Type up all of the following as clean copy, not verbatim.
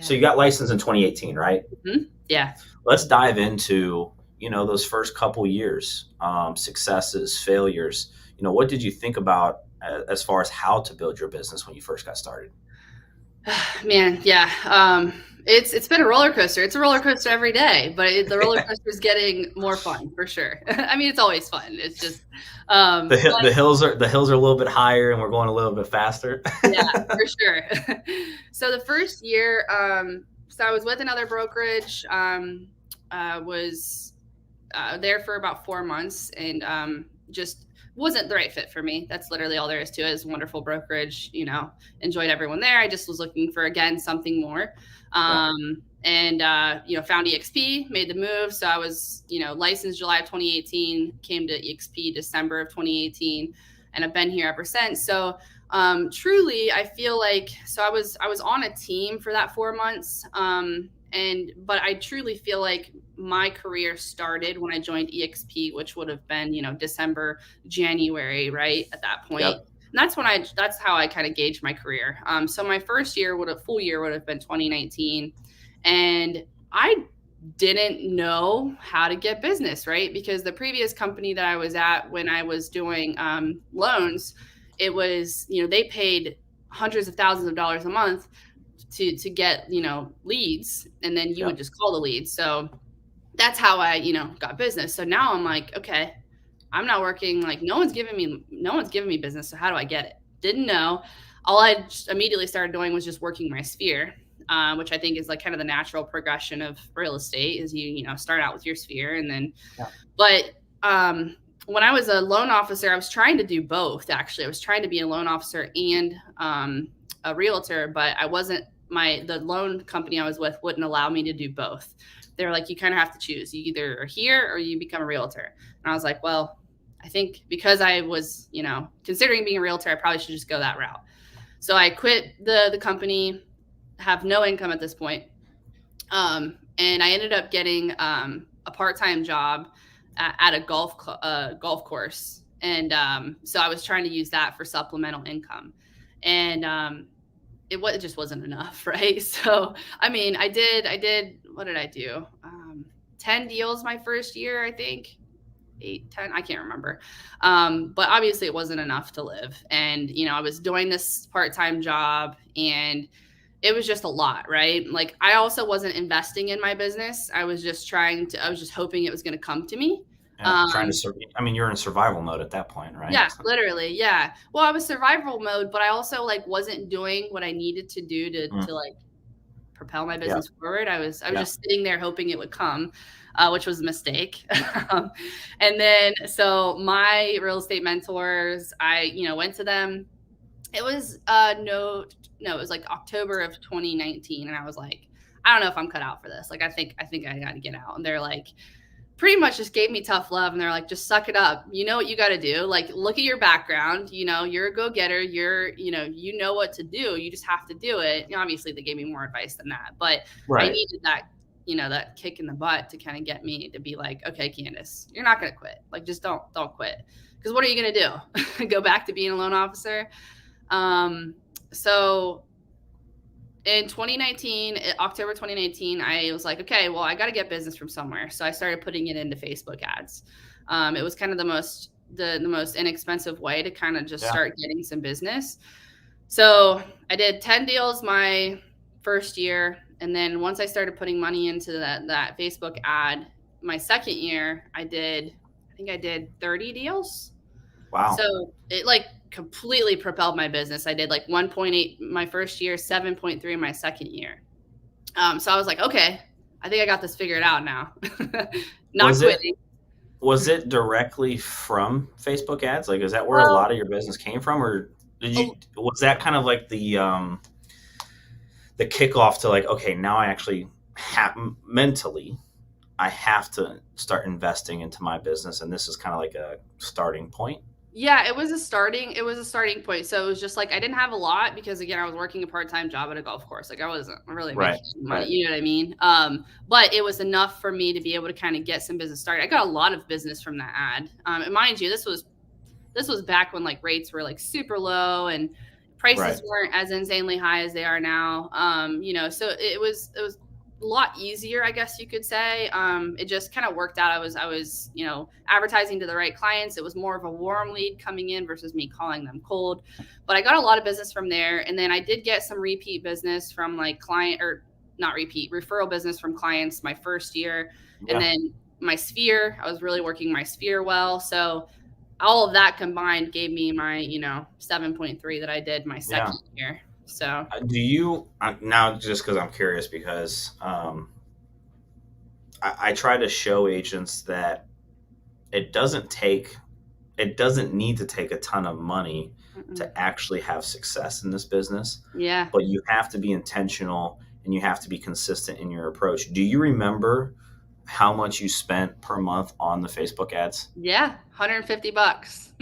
So you got licensed in 2018, right? Yeah. Let's dive into, those first couple years, successes, failures. What did you think about as far as how to build your business when you first got started? Man, yeah. It's been a roller coaster. It's a roller coaster every day, but the roller coaster is getting more fun for sure. I mean, it's always fun. It's just, but The hills are a little bit higher, and we're going a little bit faster. yeah, for sure. So the first year, so I was with another brokerage. Was there for about 4 months, and just wasn't the right fit for me. That's literally all there is to it. It's a wonderful brokerage, enjoyed everyone there. I just was looking for, again, something more. Yeah. And found EXP, made the move. So I was, licensed July of 2018, came to EXP December of 2018, and I've been here ever since. So truly, I feel like, so I was on a team for that 4 months. But I truly feel like my career started when I joined EXP, which would have been, December, January, right at that point. Yep. And that's how I kind of gauged my career. So my first year full year would have been 2019, and I didn't know how to get business, right? Because the previous company that I was at when I was doing loans, it was, they paid hundreds of thousands of dollars a month to get, leads, and then you would Yep. just call the leads. So that's how I, got business. So now I'm like, okay, I'm not working, like no one's giving me business. So how do I get it? Didn't know. All I just immediately started doing was just working my sphere, which I think is like kind of the natural progression of real estate is you start out with your sphere and then, Yeah. but when I was a loan officer, I was trying to do both. Actually, I was trying to be a loan officer and a realtor, but I wasn't. The loan company I was with wouldn't allow me to do both. They were like, you kind of have to choose. You either are here or you become a realtor. And I was like, well, I think because I was, considering being a realtor, I probably should just go that route. So I quit the company, have no income at this point. And I ended up getting a part-time job at a golf course. And so I was trying to use that for supplemental income. And it just wasn't enough, right? So, I mean, I did, what did I do? 10 deals my first year, I think. 8, 10, I can't remember. But obviously it wasn't enough to live. And, I was doing this part-time job and it was just a lot, right? Like I also wasn't investing in my business. I was just hoping it was going to come to me. Yeah. Trying to you're in survival mode at that point, right? Yeah, literally. Yeah. Well, I was survival mode, but I also like wasn't doing what I needed to do to like propel my Yeah. business forward. I was just sitting there hoping it would come, which was a mistake. And then, so my real estate mentors, I, went to them. It was, it was like October of 2019. And I was like, I don't know if I'm cut out for this. Like, I think I got to get out. And they're like, pretty much just gave me tough love. And they're like, just suck it up. You know what you got to do. Like, look at your background. You're a go-getter. You know what to do. You just have to do it. Obviously they gave me more advice than that, but Right. I needed that, that kick in the butt to kind of get me to be like, okay, Candace, you're not going to quit. Like, just don't quit. Because what are you going to do? Go back to being a loan officer? So in 2019, October 2019, I was like, okay, well, I got to get business from somewhere. So I started putting it into Facebook ads. It was kind of the most inexpensive way to kind of just start getting some business. So I did 10 deals my first year. And then once I started putting money into that Facebook ad, my second year, I did 30 deals. Wow. So it like completely propelled my business. I did like 1.8 my first year, 7.3 my second year. So I was like, okay, I think I got this figured out now. Not quitting. Was it directly from Facebook ads? Like, is that where a lot of your business came from, or was that kind of like the kickoff to like, okay, now I actually mentally I have to start investing into my business, and this is kind of like a starting point? Yeah, it was a starting point. So it was just like I didn't have a lot because again, I was working a part-time job at a golf course. Like I wasn't really making money, you know what I mean? But it was enough for me to be able to kind of get some business started. I got a lot of business from that ad. And mind you, this was back when like rates were like super low and Right. prices weren't as insanely high as they are now. So it was a lot easier, I guess you could say. It just kind of worked out. I was advertising to the right clients. It was more of a warm lead coming in versus me calling them cold. But I got a lot of business from there, and then I did get some repeat business from like client or not repeat referral business from clients my first year, and Yeah. then my sphere. I was really working my sphere well, so all of that combined gave me my 7.3 that I did my Yeah. second year. So Do you now, just because I'm curious, because I try to show agents that it doesn't take it doesn't need to take a ton of money mm-mm. to actually have success in this business, Yeah, but you have to be intentional and you have to be consistent in your approach. Do you remember how much you spent per month on the Facebook ads? yeah, $150.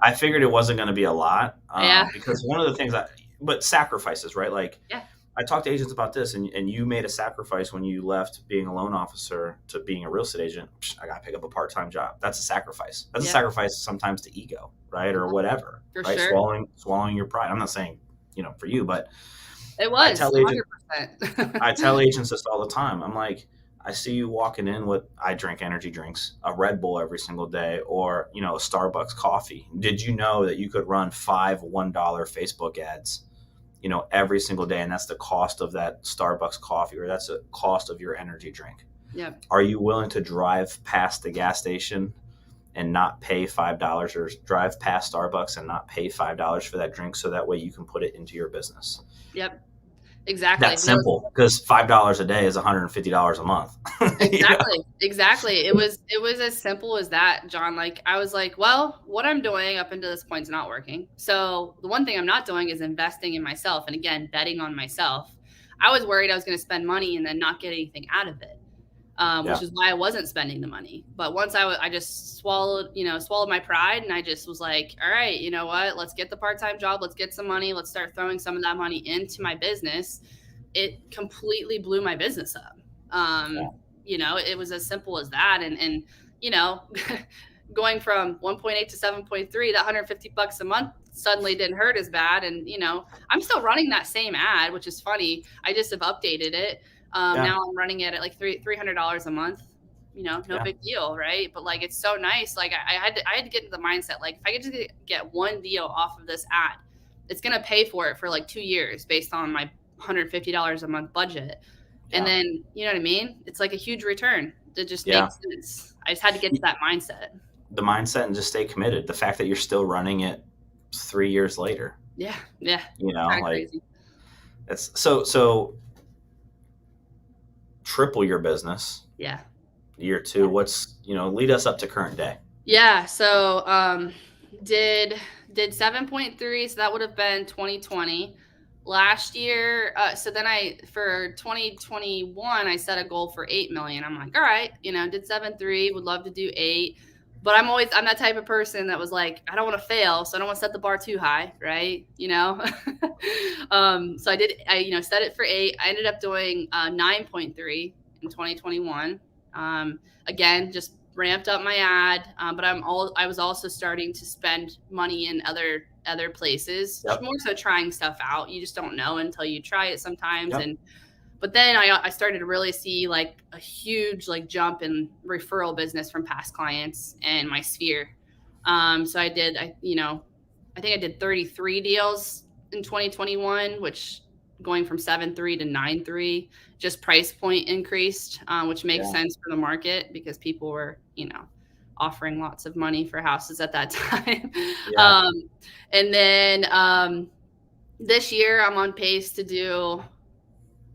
I figured it wasn't going to be a lot, Yeah, because one of the things but sacrifices, right? Like, yeah, I talked to agents about this, and you made a sacrifice when you left being a loan officer to being a real estate agent. I got to pick up a part time job. That's a sacrifice. That's a yeah, sacrifice sometimes to ego, right, or whatever, for right? sure. Swallowing your pride. I'm not saying for you, but It I was tell agents I 100%. tell agents this all the time. I'm like, I see you walking in with, I drink energy drinks, a Red Bull every single day, or a Starbucks coffee. Did you know that you could run five $1 Facebook ads, every single day, and that's the cost of that Starbucks coffee, or that's the cost of your energy drink? Yep, Are you willing to drive past the gas station and not pay $5, or drive past Starbucks and not pay $5 for that drink, so that way you can put it into your business? yep, exactly. That's No, simple, because $5 a day is $150 a month. you know? exactly, exactly. It was as simple as that, John. Like I was like, well, what I'm doing up until this point is not working. So the one thing I'm not doing is investing in myself, and again, betting on myself. I was worried I was going to spend money and then not get anything out of it. Which Yeah, is why I wasn't spending the money. But once I just swallowed my pride, and I just was like, all right, you know what? Let's get the part-time job. Let's get some money. Let's start throwing some of that money into my business. It completely blew my business up. yeah, It was as simple as that. And you know, going from 1.8 to 7.3, that $150 a month suddenly didn't hurt as bad. And I'm still running that same ad, which is funny. I just have updated it. yeah, Now I'm running it at like $300 a month. No yeah, big deal, right? But like it's so nice. Like I had to get into the mindset. Like if I could just get one deal off of this ad, it's gonna pay for it for like 2 years based on my $150 a month budget. And yeah, then you know what I mean? It's like a huge return. It just yeah. makes sense. I just had to get to that mindset. The mindset, and just stay committed. The fact that you're still running it 3 years later, Yeah, yeah. It's kind of like, crazy. it's so triple your business Yeah. year two. What's, lead us up to current day. Yeah. So did 7.3, so that would have been 2020. Last year, so then for 2021, I set a goal for 8 million. I'm like, all right, did 7.3, would love to do 8. But I'm that type of person that was like, I don't want to fail, so I don't want to set the bar too high, right? So I set it for 8. I ended up doing 9.3 in 2021. Again, just ramped up my ad, but I was also starting to spend money in other places, Yep. more so trying stuff out. You just don't know until you try it sometimes. Yep. But then I started to really see like a huge like jump in referral business from past clients and my sphere. So I think I did 33 deals in 2021, which going from 7.3 to 9.3, just price point increased, which makes Yeah. sense for the market because people were, offering lots of money for houses at that time. Yeah. And then this year I'm on pace to do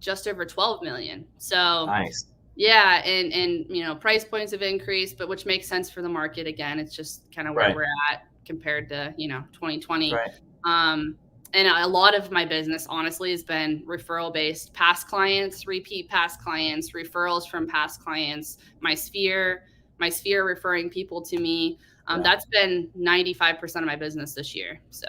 just over 12 million. So Nice. yeah, and price points have increased, but which makes sense for the market. Again, it's just kind of where Right. we're at compared to 2020. Right. And a lot of my business honestly has been referral based, past clients, repeat past clients, referrals from past clients, my sphere referring people to me. Yeah. That's been 95% of my business this year. So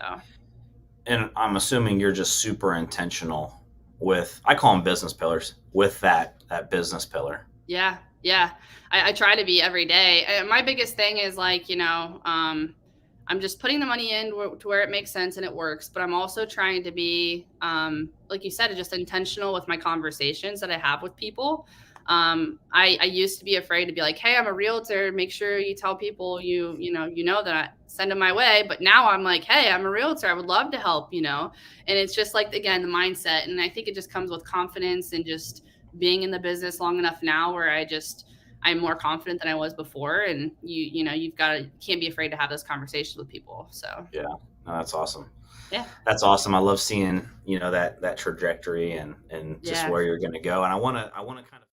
And I'm assuming you're just super intentional with, I call them business pillars, with that business pillar. yeah, yeah. I try to be every day. And my biggest thing is like, I'm I'm just putting the money in to where it makes sense and it works. But I'm also trying to be, like you said, just intentional with my conversations that I have with people. I used to be afraid to be like, hey, I'm a realtor. Make sure you tell people you know that I send them my way. But now I'm like, hey, I'm a realtor. I would love to help, And it's just like, again, the mindset. And I think it just comes with confidence and just being in the business long enough now where I'm more confident than I was before. And you've got to, can't be afraid to have those conversations with people. So Yeah, no, that's awesome. yeah. That's awesome. I love seeing, that trajectory and just Yeah. where you're going to go. And I want to kind of